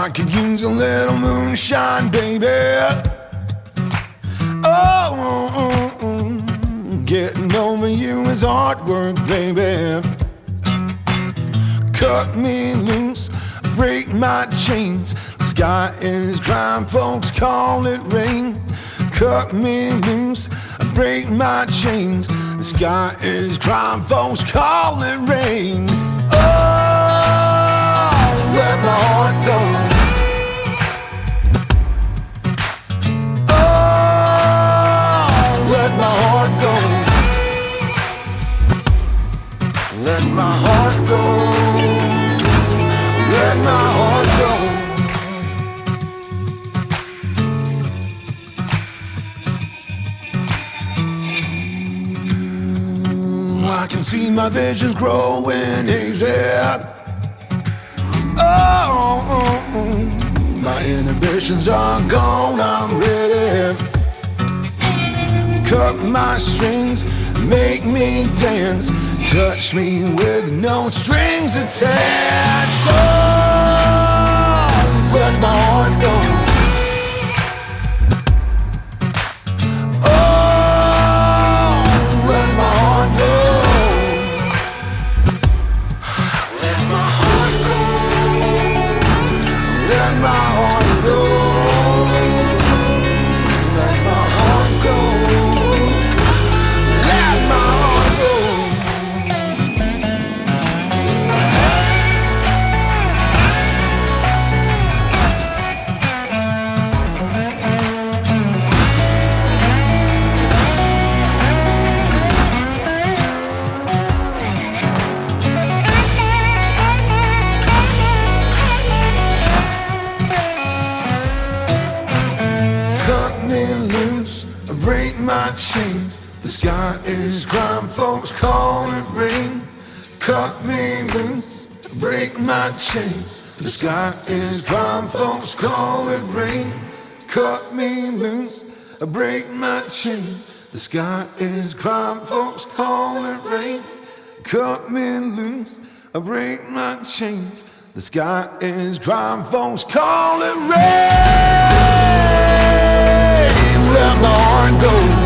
I could use a little moonshine, baby. Oh, getting over you is hard work, baby. Cut me loose, break my chains. The sky is crime, folks call it rain. Cut me loose, break my chains. The sky is crime, folks call it rain. Oh, let my heart go. Oh, let my heart go. Let my heart go. Let my heart go. I can see my visions growing hazy. Oh, my inhibitions are gone, I'm ready. Cut my strings, make me dance. Touch me with no strings attached. Oh, let my heart go. Break my chains. The sky is crime, folks call it rain. Cut me loose, break my chains. The sky is crime, folks call it rain. Cut me loose, break my chains. The sky is crime, folks call it rain. Cut me loose, break my chains. The sky is crime, folks call it rain. Let my heart go.